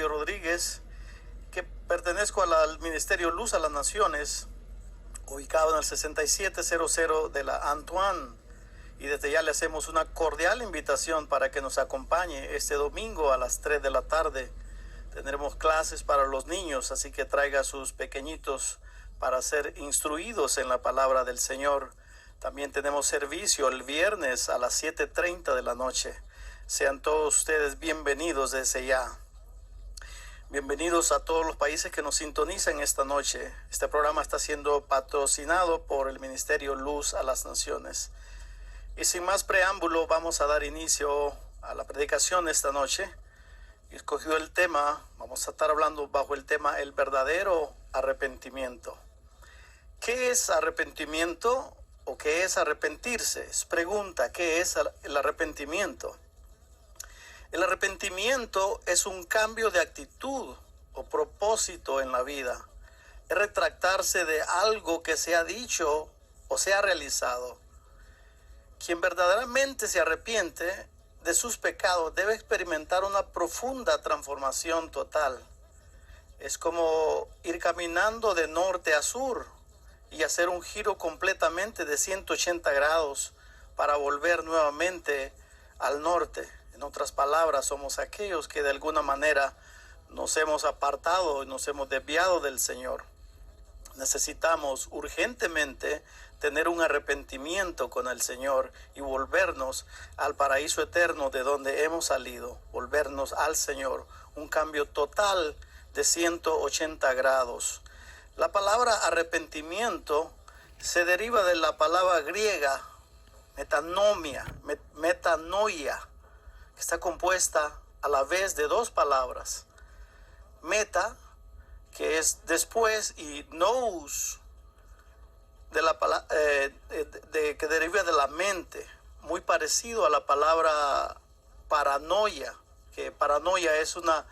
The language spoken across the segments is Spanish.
Mario Rodríguez, que pertenezco al Ministerio Luz a las Naciones, ubicado en el 6700 de la Antoine. Y desde ya le hacemos una cordial invitación para que nos acompañe este domingo a las 3 de la tarde. Tendremos clases para los niños, así que traiga a sus pequeñitos para ser instruidos en la palabra del Señor. También tenemos servicio el viernes a las 7:30 de la noche. Sean todos ustedes bienvenidos desde ya. Bienvenidos a todos los países que nos sintonizan esta noche. Este programa está siendo patrocinado por el Ministerio Luz a las Naciones. Y sin más preámbulo, vamos a dar inicio a la predicación esta noche. He escogido el tema, vamos a estar hablando bajo el tema el verdadero arrepentimiento. ¿Qué es arrepentimiento o qué es arrepentirse? Es pregunta, ¿qué es el arrepentimiento? El arrepentimiento es un cambio de actitud o propósito en la vida. Es retractarse de algo que se ha dicho o se ha realizado. Quien verdaderamente se arrepiente de sus pecados debe experimentar una profunda transformación total. Es como ir caminando de norte a sur y hacer un giro completamente de 180 grados para volver nuevamente al norte. En otras palabras, somos aquellos que de alguna manera nos hemos apartado y nos hemos desviado del Señor. Necesitamos urgentemente tener un arrepentimiento con el Señor y volvernos al paraíso eterno de donde hemos salido, volvernos al Señor, un cambio total de 180 grados. La palabra arrepentimiento se deriva de la palabra griega metanoia, que está compuesta a la vez de dos palabras. Meta, que es después, y nous, que deriva de la mente, muy parecido a la palabra paranoia, que paranoia es una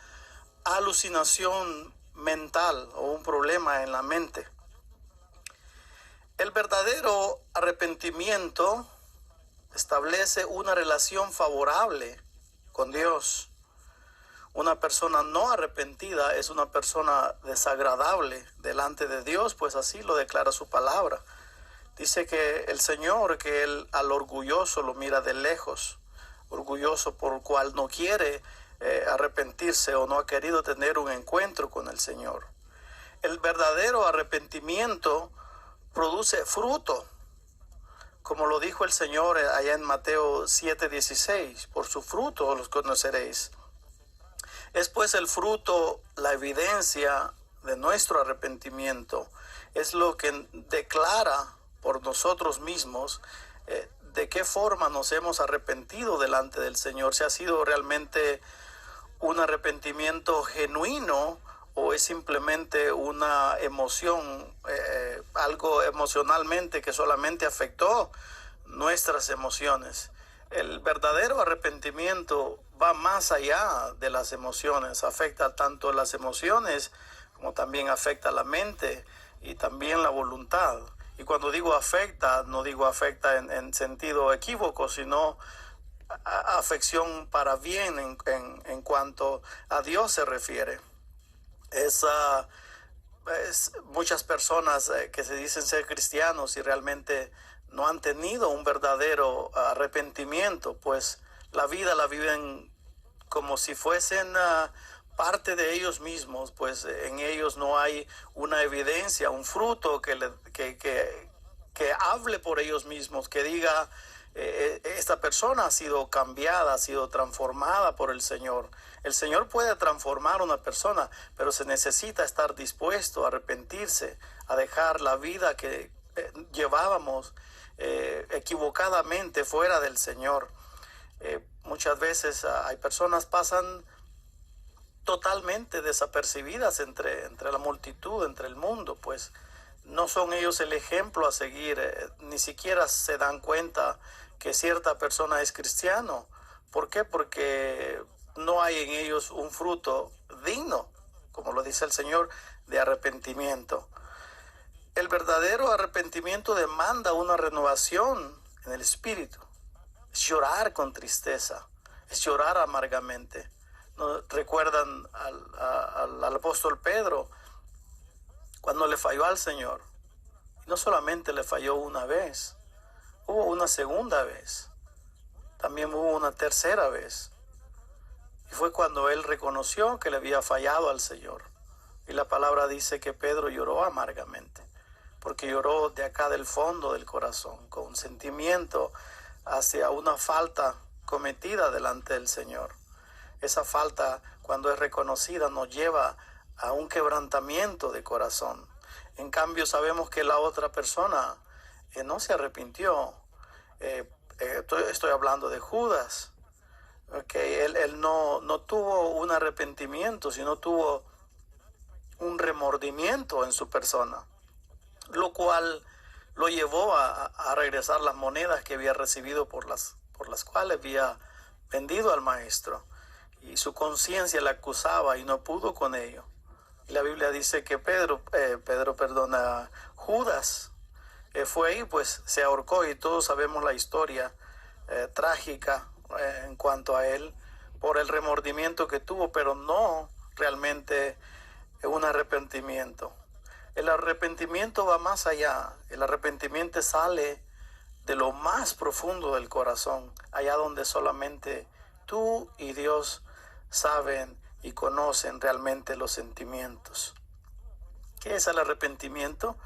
alucinación mental o un problema en la mente. El verdadero arrepentimiento establece una relación favorable con Dios. Una persona no arrepentida es una persona desagradable delante de Dios, pues así lo declara su palabra. Dice que el Señor, que Él al orgulloso lo mira de lejos, orgulloso por el cual no quiere arrepentirse o no ha querido tener un encuentro con el Señor. El verdadero arrepentimiento produce fruto, como lo dijo el Señor allá en Mateo 7:16, por su fruto los conoceréis. Es pues el fruto, la evidencia de nuestro arrepentimiento, es lo que declara por nosotros mismos de qué forma nos hemos arrepentido delante del Señor, si ha sido realmente un arrepentimiento genuino o es simplemente una emoción, algo emocionalmente que solamente afectó nuestras emociones. El verdadero arrepentimiento va más allá de las emociones, afecta tanto las emociones como también afecta la mente y también la voluntad. Y cuando digo afecta, no digo afecta en sentido equívoco, sino afección para bien en cuanto a Dios se refiere. Muchas personas que se dicen ser cristianos y realmente no han tenido un verdadero arrepentimiento, pues la vida la viven como si fuesen parte de ellos mismos, pues en ellos no hay una evidencia, un fruto que hable por ellos mismos, que diga esta persona ha sido cambiada, ha sido transformada por el Señor. El Señor puede transformar a una persona, pero se necesita estar dispuesto a arrepentirse, a dejar la vida que llevábamos equivocadamente fuera del Señor. Muchas veces hay personas pasan totalmente desapercibidas entre la multitud, entre el mundo, pues no son ellos el ejemplo a seguir, ni siquiera se dan cuenta que cierta persona es cristiano. ¿Por qué? Porque no hay en ellos un fruto digno, como lo dice el Señor, de arrepentimiento. El verdadero arrepentimiento demanda una renovación en el espíritu. Es llorar con tristeza, es llorar amargamente. ¿No recuerdan apóstol Pedro, cuando le falló al Señor, no solamente le falló una vez, hubo una segunda vez, también hubo una tercera vez. Y fue cuando él reconoció que le había fallado al Señor. Y la palabra dice que Pedro lloró amargamente, porque lloró de acá del fondo del corazón, con un sentimiento hacia una falta cometida delante del Señor. Esa falta, cuando es reconocida, nos lleva a un quebrantamiento de corazón. En cambio, sabemos que la otra persona no se arrepintió. Estoy hablando de Judas. Él no tuvo un arrepentimiento, sino tuvo un remordimiento en su persona, lo cual lo llevó a regresar las monedas que había recibido por las cuales había vendido al maestro. Y su conciencia le acusaba y no pudo con ello. Y la Biblia dice que Judas fue y pues se ahorcó, y todos sabemos la historia trágica en cuanto a él, por el remordimiento que tuvo, pero no realmente un arrepentimiento. El arrepentimiento va más allá. El arrepentimiento sale de lo más profundo del corazón, allá donde solamente tú y Dios saben y conocen realmente los sentimientos. ¿Qué es el arrepentimiento?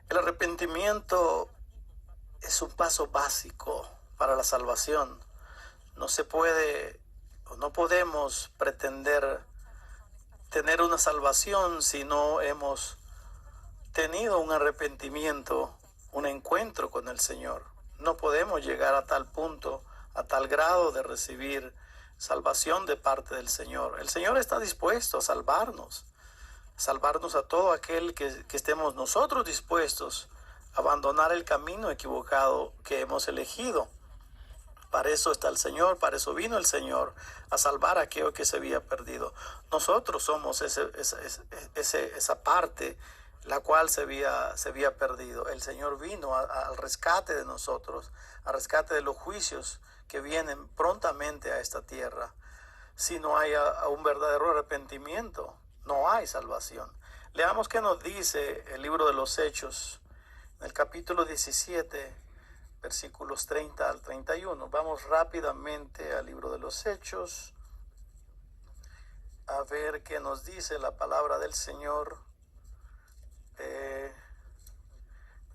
El arrepentimiento es un paso básico para la salvación. No se puede o no podemos pretender tener una salvación si no hemos tenido un arrepentimiento, un encuentro con el Señor. No podemos llegar a tal punto, a tal grado de recibir salvación de parte del Señor. El Señor está dispuesto a salvarnos a todo aquel que estemos nosotros dispuestos a abandonar el camino equivocado que hemos elegido. Para eso está el Señor, para eso vino el Señor, a salvar a aquello que se había perdido. Nosotros somos esa parte la cual se había perdido. El Señor vino al rescate de nosotros, al rescate de los juicios que vienen prontamente a esta tierra. Si no hay un verdadero arrepentimiento, no hay salvación. Leamos qué nos dice el libro de los Hechos, en el capítulo 17, versículos 30 al 31. Vamos rápidamente al libro de los Hechos a ver qué nos dice la palabra del Señor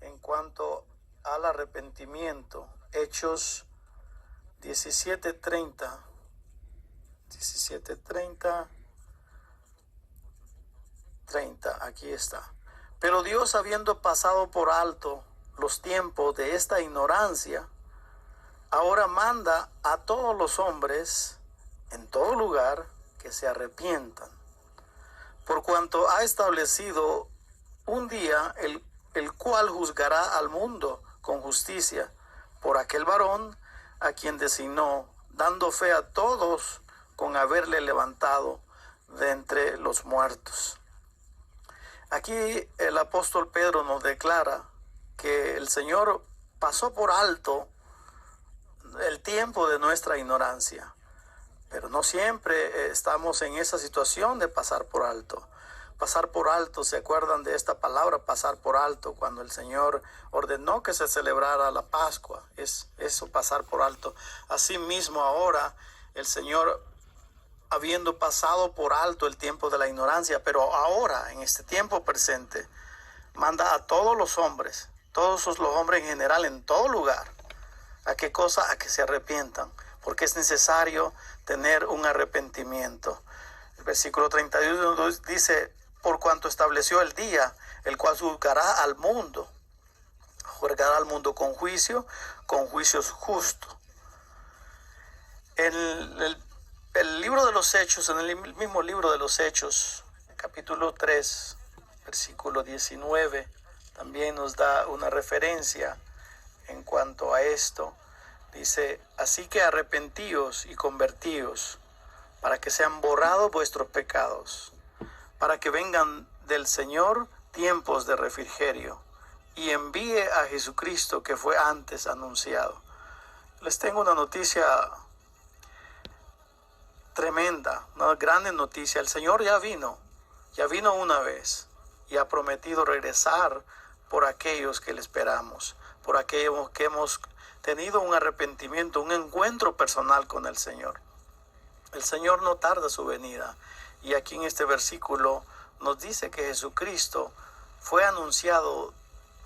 en cuanto al arrepentimiento. Hechos 17:30. Aquí está. Pero Dios, habiendo pasado por alto los tiempos de esta ignorancia, ahora manda a todos los hombres en todo lugar que se arrepientan, por cuanto ha establecido un día el cual juzgará al mundo con justicia por aquel varón a quien designó, dando fe a todos con haberle levantado de entre los muertos. Aquí el apóstol Pedro nos declara que el Señor pasó por alto el tiempo de nuestra ignorancia, pero no siempre estamos en esa situación de pasar por alto. Pasar por alto, ¿se acuerdan de esta palabra, pasar por alto? Cuando el Señor ordenó que se celebrara la Pascua, es eso, pasar por alto. Asimismo ahora el Señor, habiendo pasado por alto el tiempo de la ignorancia, pero ahora en este tiempo presente, manda a todos los hombres, todos los hombres en general, en todo lugar, ¿a qué cosa? A que se arrepientan, porque es necesario tener un arrepentimiento. El versículo 31 dice: por cuanto estableció el día, el cual juzgará al mundo con juicios justos. El libro de los Hechos, en el mismo libro de los Hechos, capítulo 3, versículo 19, también nos da una referencia en cuanto a esto. Dice: así que arrepentíos y convertíos, para que sean borrados vuestros pecados, para que vengan del Señor tiempos de refrigerio, y envíe a Jesucristo, que fue antes anunciado. Les tengo una noticia tremenda, una grande noticia. El Señor ya vino, Ya vino una vez y ha prometido regresar por aquellos que le esperamos, por aquellos que hemos tenido un arrepentimiento, un encuentro personal con el Señor. El Señor no tarda su venida. Y aquí en este versículo nos dice que Jesucristo fue anunciado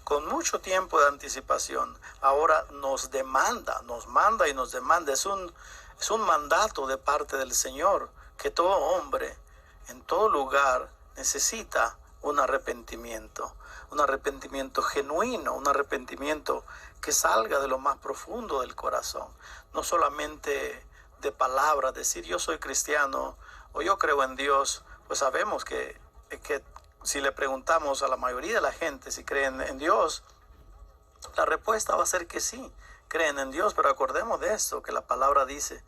con mucho tiempo de anticipación. Ahora nos manda y nos demanda. Es un mandato de parte del Señor que todo hombre en todo lugar necesita un arrepentimiento genuino, un arrepentimiento que salga de lo más profundo del corazón. No solamente de palabras, decir yo soy cristiano o yo creo en Dios. Pues sabemos que si le preguntamos a la mayoría de la gente si creen en Dios, la respuesta va a ser que sí, creen en Dios. Pero acordemos de esto, que la palabra dice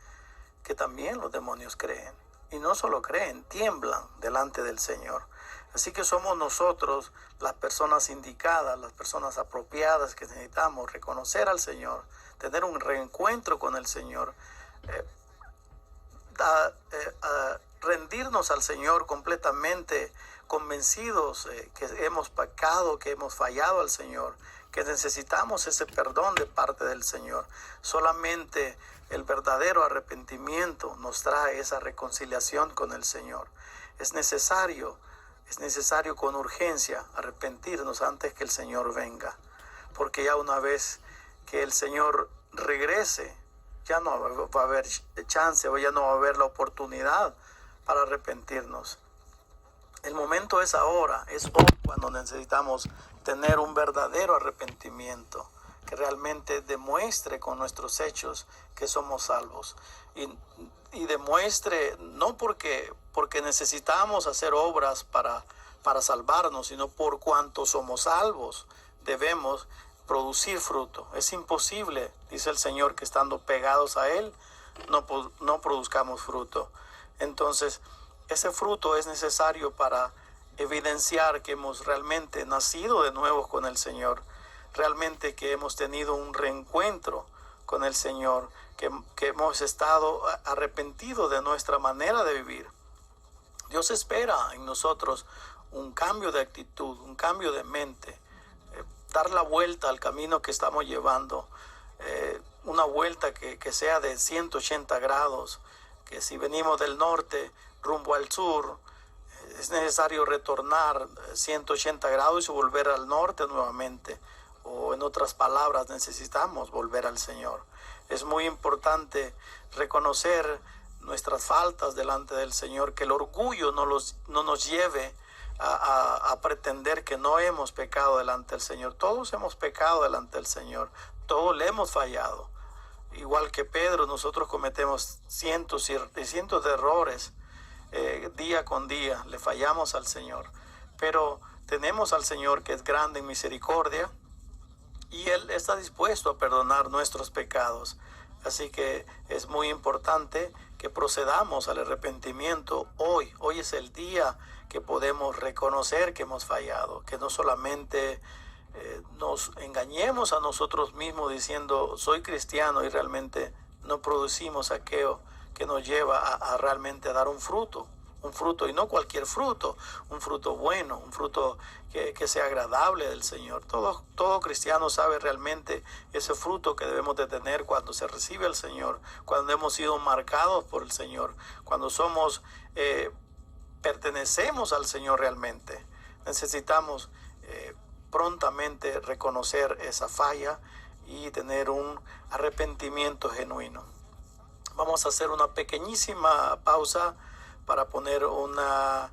que también los demonios creen. Y no solo creen, tiemblan delante del Señor. Así que somos nosotros las personas indicadas, las personas apropiadas que necesitamos reconocer al Señor, tener un reencuentro con el Señor, rendirnos al Señor completamente, convencidos que hemos pecado, que hemos fallado al Señor, que necesitamos ese perdón de parte del Señor. Solamente el verdadero arrepentimiento nos trae esa reconciliación con el Señor. Es necesario con urgencia arrepentirnos antes que el Señor venga, porque ya una vez que el Señor regrese, ya no va a haber chance, o ya no va a haber la oportunidad para arrepentirnos. El momento es ahora, es hoy cuando necesitamos tener un verdadero arrepentimiento que realmente demuestre con nuestros hechos que somos salvos. Y demuestre no porque necesitamos hacer obras para salvarnos, sino por cuanto somos salvos debemos producir fruto. Es imposible, dice el Señor, que estando pegados a Él no produzcamos fruto. Entonces, ese fruto es necesario para evidenciar que hemos realmente nacido de nuevo con el Señor, realmente que hemos tenido un reencuentro con el Señor, que hemos estado arrepentidos de nuestra manera de vivir. Dios espera en nosotros un cambio de actitud, un cambio de mente, dar la vuelta al camino que estamos llevando, una vuelta que sea de 180 grados, que si venimos del norte rumbo al sur, es necesario retornar 180 grados y volver al norte nuevamente. O en otras palabras, necesitamos volver al Señor. Es muy importante reconocer nuestras faltas delante del Señor, que el orgullo no nos lleve a pretender que no hemos pecado delante del Señor. Todos hemos pecado delante del Señor, todos le hemos fallado. Igual que Pedro, nosotros cometemos cientos y cientos de errores día con día, le fallamos al Señor. Pero tenemos al Señor que es grande en misericordia, y Él está dispuesto a perdonar nuestros pecados. Así que es muy importante que procedamos al arrepentimiento hoy. Hoy es el día que podemos reconocer que hemos fallado, que no solamente nos engañemos a nosotros mismos diciendo soy cristiano y realmente no producimos aquello que nos lleva a realmente dar un fruto, y no cualquier fruto, un fruto bueno, un fruto que sea agradable del Señor. Todo cristiano sabe realmente ese fruto que debemos de tener cuando se recibe al Señor, cuando hemos sido marcados por el Señor, cuando pertenecemos al Señor realmente. Necesitamos prontamente reconocer esa falla y tener un arrepentimiento genuino. Vamos a hacer una pequeñísima pausa para poner una